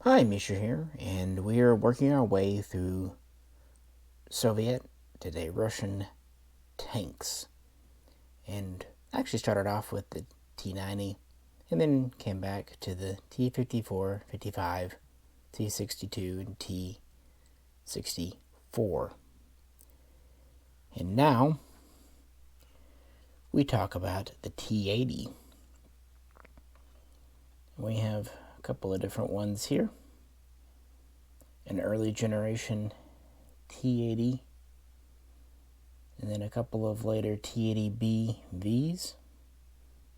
Hi, Misha here, and we are working our way through Soviet, today Russian tanks. And actually started off with the T-90, and then came back to the T-54, 55, T-62, and T-64. And now we talk about the T-80. We have a couple of different ones here. An early generation T-80, and then a couple of later T-80B Vs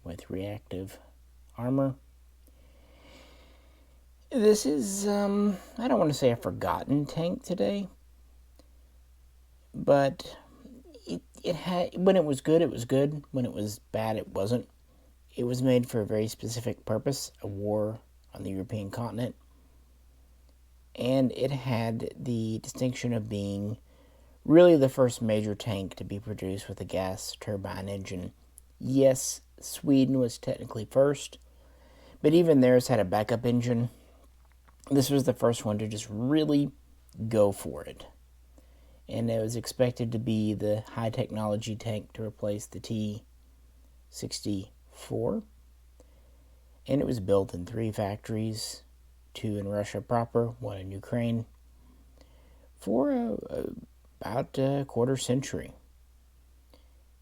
with reactive armor. This is, I don't want to say a forgotten tank today, but it had, when it was good, it was good. When it was bad, it wasn't. It was made for a very specific purpose, a war on the European continent. And it had the distinction of being really the first major tank to be produced with a gas turbine engine. Yes, Sweden was technically first, but even theirs had a backup engine. This was the first one to just really go for it. And it was expected to be the high technology tank to replace the T-64. And it was built in 3 factories, 2 in Russia proper, 1 in Ukraine, for about a quarter century.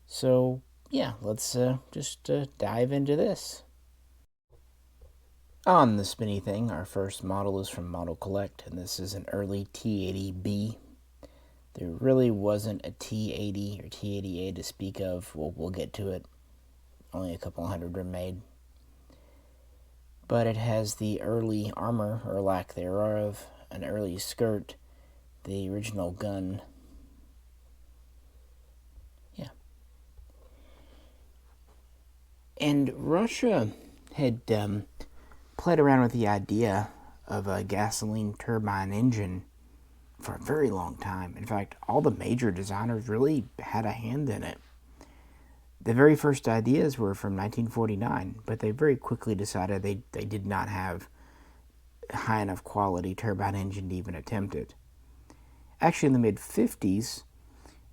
So yeah, let's just dive into this. On the spinny thing, our first model is from Model Collect, and this is an early T-80B. There really wasn't a T-80 or T-80A to speak of. We'll get to it. Only a couple hundred were made. But it has the early armor, or lack thereof, an early skirt, the original gun. Yeah. And Russia had played around with the idea of a gasoline turbine engine for a very long time. In fact, all the major designers really had a hand in it. The very first ideas were from 1949, but they very quickly decided they did not have a high enough quality turbine engine to even attempt it. Actually, in the mid-50s,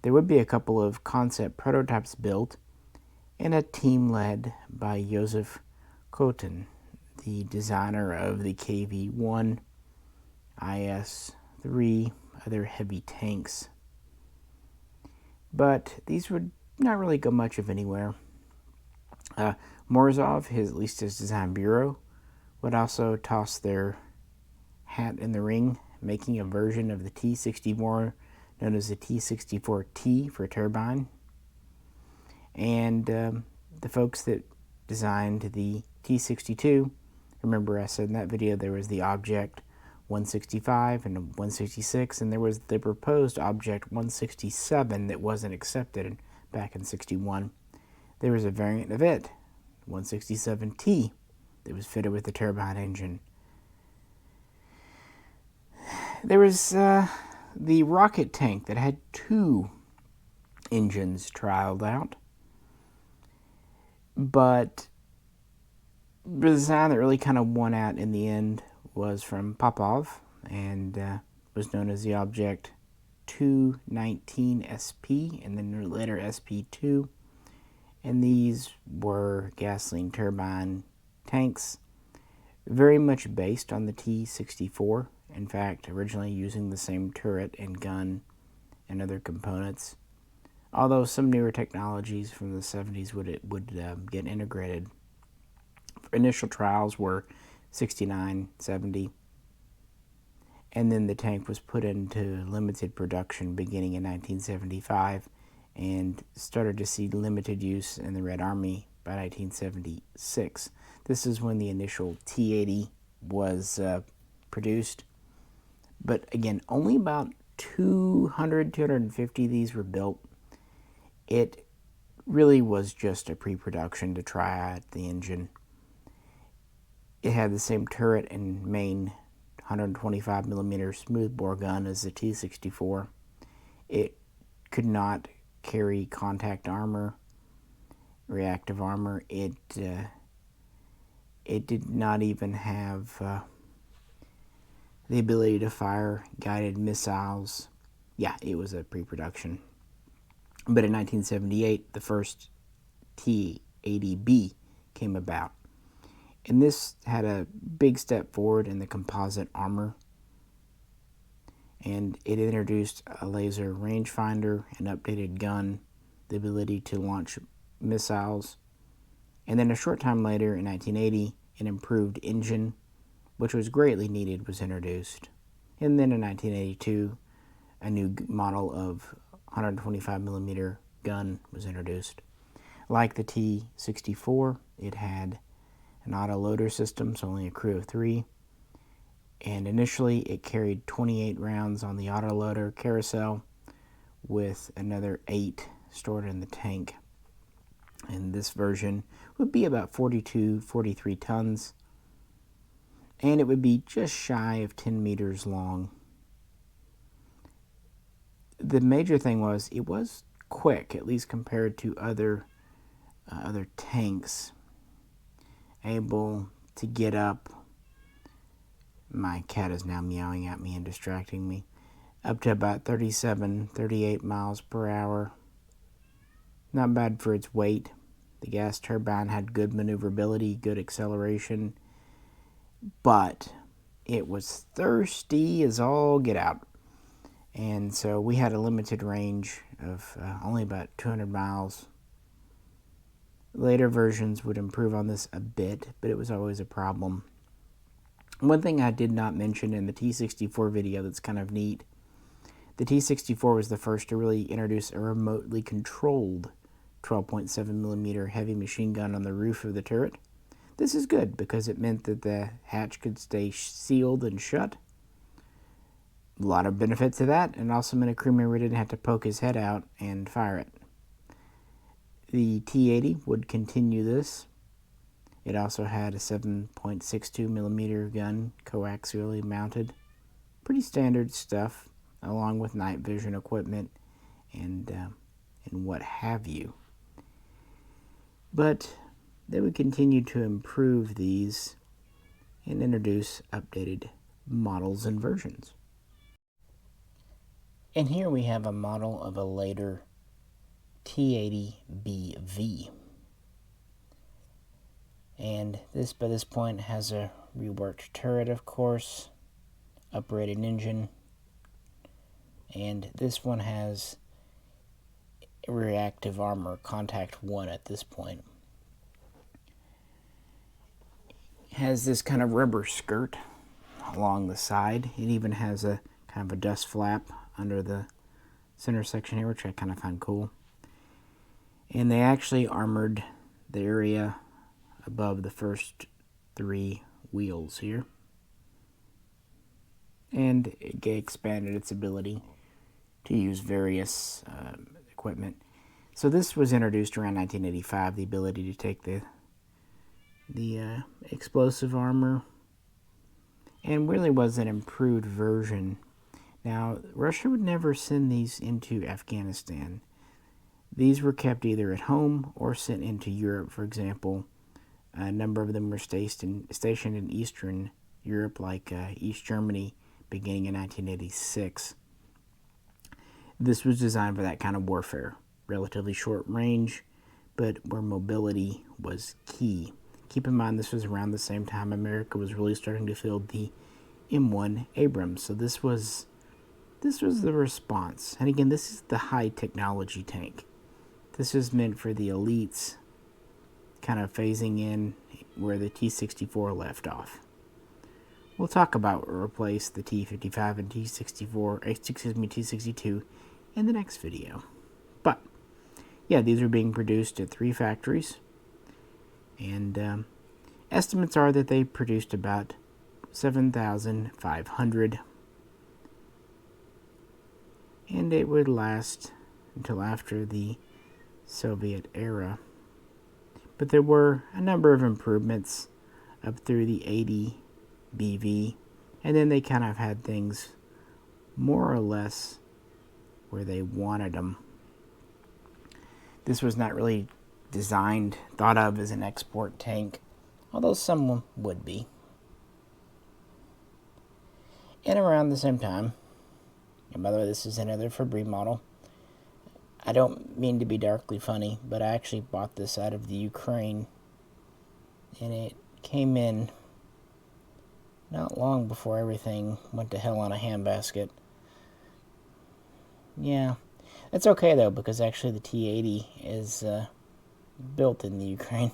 there would be a couple of concept prototypes built, and a team led by Joseph Koten, the designer of the KV-1, IS-3, other heavy tanks. But these would not really go much of anywhere. Morozov, at least his design bureau, would also toss their hat in the ring, making a version of the T-64 known as the T-64T for turbine. And the folks that designed the T-62, remember I said in that video there was the Object 165 and 166, and there was the proposed Object 167 that wasn't accepted back in 61. There was a variant of it, 167T, that was fitted with the turbine engine. There was the rocket tank that had 2 engines trialed out, but the design that really kind of won out in the end was from Popov, and was known as the Object 219 SP, and then later SP2. And these were gasoline turbine tanks, very much based on the T-64. In fact, originally using the same turret and gun and other components. Although some newer technologies from the 70s would get integrated. Initial trials were 69, 70, and then the tank was put into limited production beginning in 1975 and started to see limited use in the Red Army by 1976. This is when the initial T-80 was produced, but again, only about 250 of these were built. It really was just a pre-production to try out the engine. It had the same turret and main 125mm smoothbore gun as the T-64. It could not carry contact armor, reactive armor. It did not even have the ability to fire guided missiles. Yeah, it was a pre-production. But in 1978, the first T-80B came about. And this had a big step forward in the composite armor. And it introduced a laser rangefinder, an updated gun, the ability to launch missiles. And then a short time later, in 1980, an improved engine, which was greatly needed, was introduced. And then in 1982, a new model of 125mm gun was introduced. Like the T-64, it had an auto-loader system, so only a crew of 3. And initially, it carried 28 rounds on the autoloader carousel with another 8 stored in the tank. And this version would be about 42, 43 tons. And it would be just shy of 10 meters long. The major thing was it was quick, at least compared to other tanks. Able to get up. My cat is now meowing at me and distracting me. Up to about 37, 38 miles per hour. Not bad for its weight. The gas turbine had good maneuverability, good acceleration. But it was thirsty as all get out. And so we had a limited range of only about 200 miles. Later versions would improve on this a bit, but it was always a problem. One thing I did not mention in the T-64 video that's kind of neat, the T-64 was the first to really introduce a remotely controlled 12.7mm heavy machine gun on the roof of the turret. This is good because it meant that the hatch could stay sealed and shut. A lot of benefit to that, and also meant a crew member didn't have to poke his head out and fire it. The T-80 would continue this. It also had a 7.62mm gun, coaxially mounted. Pretty standard stuff, along with night vision equipment and what have you. But they would continue to improve these and introduce updated models and versions. And here we have a model of a later T-80BV. And this, by this point, has a reworked turret, of course, uprated engine, and this one has reactive armor, contact 1 at this point. It has this kind of rubber skirt along the side. It even has a kind of a dust flap under the center section here, which I kind of find cool. And they actually armored the area above the first 3 wheels here. And it expanded its ability to use various equipment. So this was introduced around 1985, the ability to take the explosive armor, and really was an improved version. Now, Russia would never send these into Afghanistan. These were kept either at home or sent into Europe, for example. A number of them were stationed in Eastern Europe, like East Germany, beginning in 1986. This was designed for that kind of warfare. Relatively short range, but where mobility was key. Keep in mind, this was around the same time America was really starting to field the M1 Abrams. So this was the response. And again, this is the high technology tank. This is meant for the elites, kind of phasing in where the T-64 left off. We'll talk about replace the T-55 and T-62 in the next video. But yeah, these are being produced at 3 factories, and estimates are that they produced about 7,500, and it would last until after the Soviet era. But there were a number of improvements up through the 80 BV, and then they kind of had things more or less where they wanted them. This was not really thought of as an export tank, although some would be. And around the same time, and by the way, this is another Fabry model. I don't mean to be darkly funny, but I actually bought this out of the Ukraine, and it came in not long before everything went to hell on a handbasket. Yeah, it's okay though, because actually the T-80 is built in the Ukraine.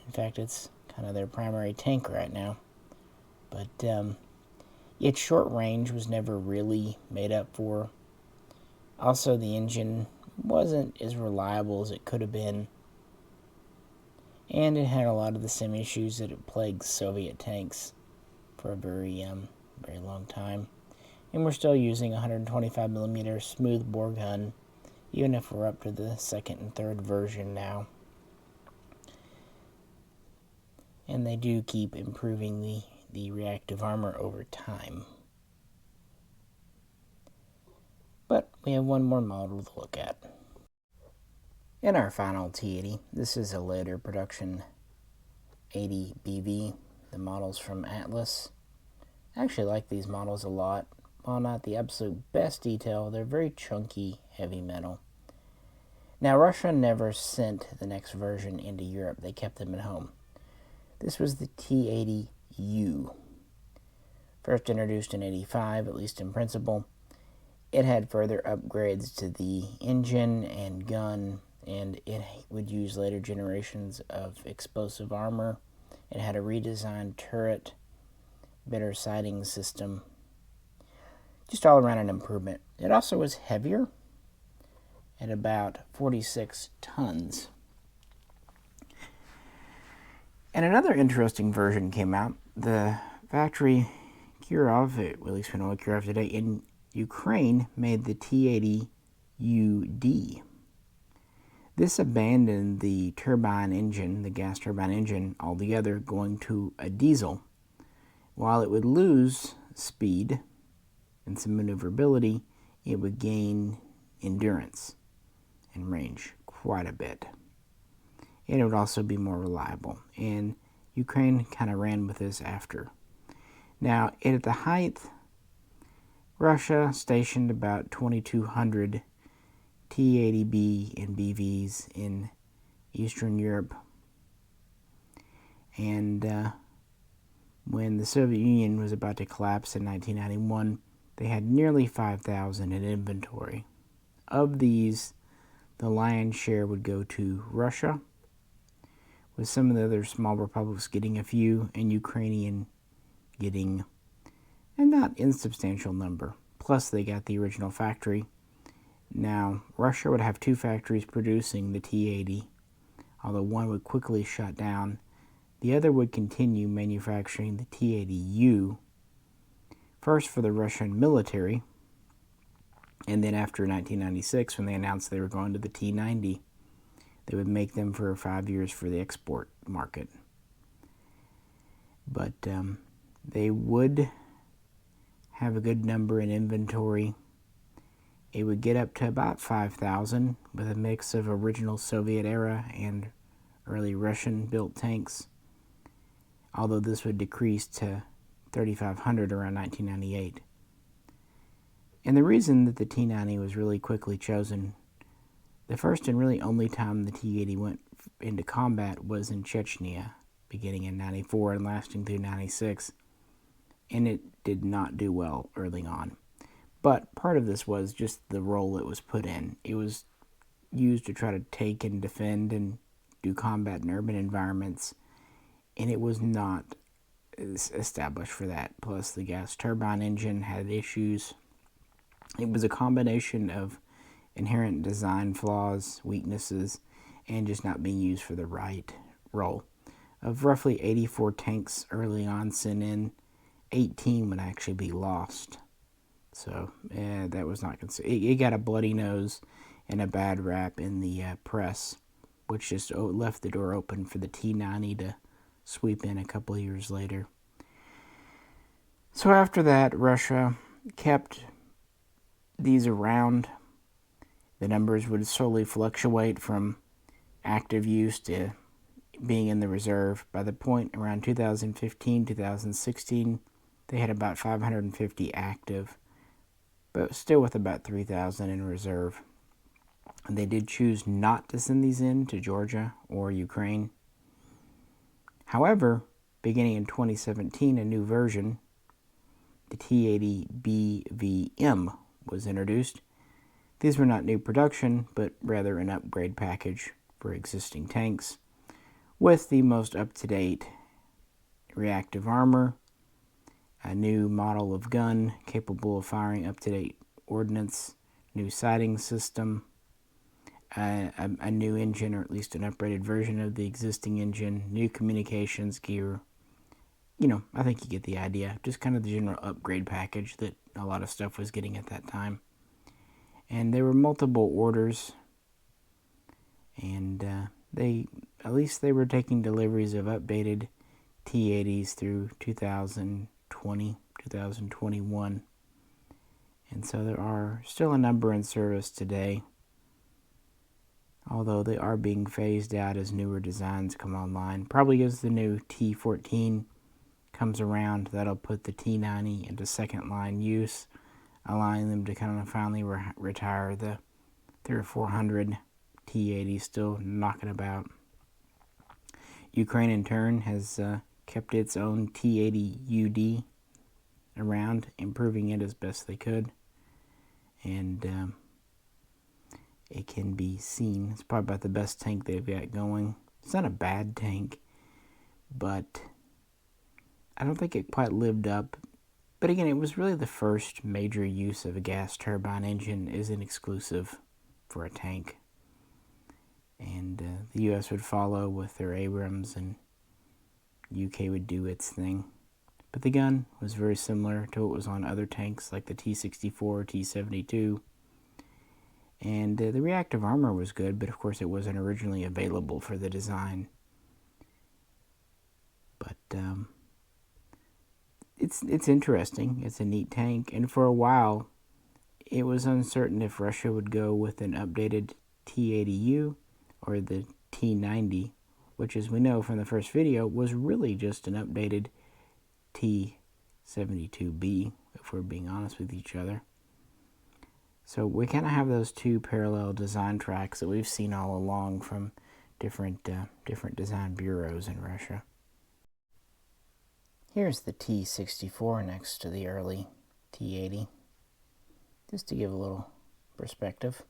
In fact, it's kind of their primary tank right now. But its short range was never really made up for. Also, the engine wasn't as reliable as it could have been, and it had a lot of the same issues that had plagued Soviet tanks for a very long time. And we're still using 125mm smooth bore gun, even if we're up to the second and third version now. And they do keep improving the reactive armor over time. But we have one more model to look at. In our final T-80, this is a later production 80 BV, the models from Atlas. I actually like these models a lot. While not the absolute best detail, they're very chunky, heavy metal. Now, Russia never sent the next version into Europe. They kept them at home. This was the T-80U. First introduced in '85, at least in principle. It had further upgrades to the engine and gun, and it would use later generations of explosive armor. It had a redesigned turret, better sighting system, just all around an improvement. It also was heavier at about 46 tons. And another interesting version came out. The factory Kirov, at least we know what Kirov today, in Ukraine made the T-80UD. This abandoned the turbine engine, the gas turbine engine, altogether, going to a diesel. While it would lose speed and some maneuverability, it would gain endurance and range quite a bit. And it would also be more reliable. And Ukraine kind of ran with this after. Now, at the height, Russia stationed about 2,200 T-80B and BVs in Eastern Europe. And when the Soviet Union was about to collapse in 1991, they had nearly 5,000 in inventory. Of these, the lion's share would go to Russia, with some of the other small republics getting a few, and Ukrainian getting a not insubstantial number. Plus, they got the original factory. Now, Russia would have two factories producing the T-80, although one would quickly shut down. The other would continue manufacturing the T-80U, first for the Russian military, and then after 1996, when they announced they were going to the T-90, they would make them for 5 years for the export market. But they would have a good number in inventory. It would get up to about 5,000 with a mix of original Soviet era and early Russian-built tanks, although this would decrease to 3,500 around 1998. And the reason that the T-90 was really quickly chosen, the first and really only time the T-80 went into combat was in Chechnya, beginning in 94 and lasting through 96, and it did not do well early on. But part of this was just the role it was put in. It was used to try to take and defend and do combat in urban environments, and it was not established for that. Plus, the gas turbine engine had issues. It was a combination of inherent design flaws, weaknesses, and just not being used for the right role. Of roughly 84 tanks early on sent in, 18 would actually be lost. So, that was not considered. It got a bloody nose and a bad rap in the press, which just left the door open for the T-90 to sweep in a couple of years later. So after that, Russia kept these around. The numbers would slowly fluctuate from active use to being in the reserve. By the point around 2015, 2016, They had about 550 active, but still with about 3,000 in reserve. And they did choose not to send these in to Georgia or Ukraine. However, beginning in 2017, a new version, the T-80 BVM, was introduced. These were not new production, but rather an upgrade package for existing tanks, with the most up-to-date reactive armor, a new model of gun capable of firing up-to-date ordnance, new sighting system, a new engine, or at least an upgraded version of the existing engine, new communications gear. You know, I think you get the idea. Just kind of the general upgrade package that a lot of stuff was getting at that time. And there were multiple orders, and at least they were taking deliveries of updated T-80s through 2020, 2021. And so there are still a number in service today, although they are being phased out as newer designs come online. Probably as the new T-14 comes around, that'll put the T-90 into second line use, allowing them to kind of finally retire the 300 or 400 T-80s still knocking about. Ukraine in turn has kept its own T-80UD around, improving it as best they could, and it can be seen. It's probably about the best tank they've got going. It's not a bad tank, but I don't think it quite lived up. But again, it was really the first major use of a gas turbine engine as an exclusive for a tank. And the U.S. would follow with their Abrams, and UK would do its thing. But the gun was very similar to what was on other tanks like the T-64, T-72. And the reactive armor was good, but of course it wasn't originally available for the design. But it's interesting. It's a neat tank, and for a while it was uncertain if Russia would go with an updated T-80U or the T-90, which, as we know from the first video, was really just an updated T-72B, if we're being honest with each other. So we kind of have those two parallel design tracks that we've seen all along from different design bureaus in Russia. Here's the T-64 next to the early T-80, just to give a little perspective.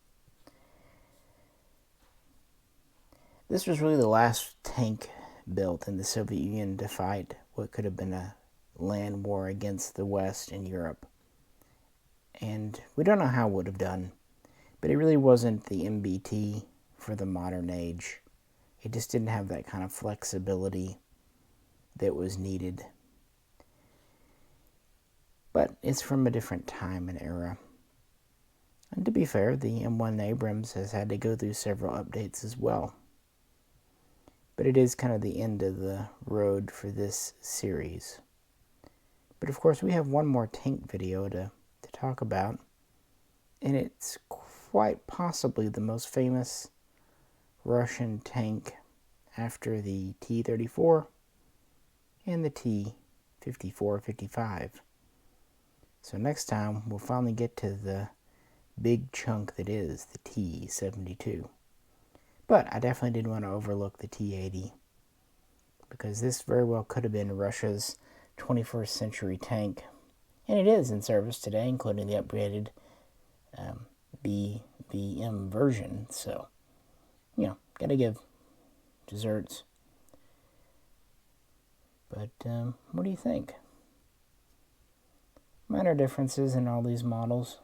This was really the last tank built in the Soviet Union to fight what could have been a land war against the West and Europe. And we don't know how it would have done, but it really wasn't the MBT for the modern age. It just didn't have that kind of flexibility that was needed. But it's from a different time and era. And to be fair, the M1 Abrams has had to go through several updates as well. But it is kind of the end of the road for this series. But of course, we have one more tank video to talk about, and it's quite possibly the most famous Russian tank after the T-34 and the T-54-55. So next time, we'll finally get to the big chunk that is the T-72. But I definitely didn't want to overlook the T-80, because this very well could have been Russia's 21st century tank. And it is in service today, including the upgraded BVM version. So, you know, gotta give desserts. But what do you think? Minor differences in all these models.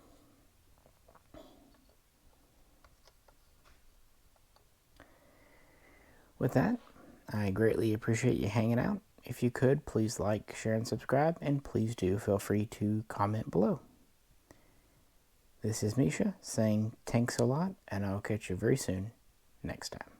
With that, I greatly appreciate you hanging out. If you could, please like, share, and subscribe, and please do feel free to comment below. This is Misha saying thanks a lot, and I'll catch you very soon next time.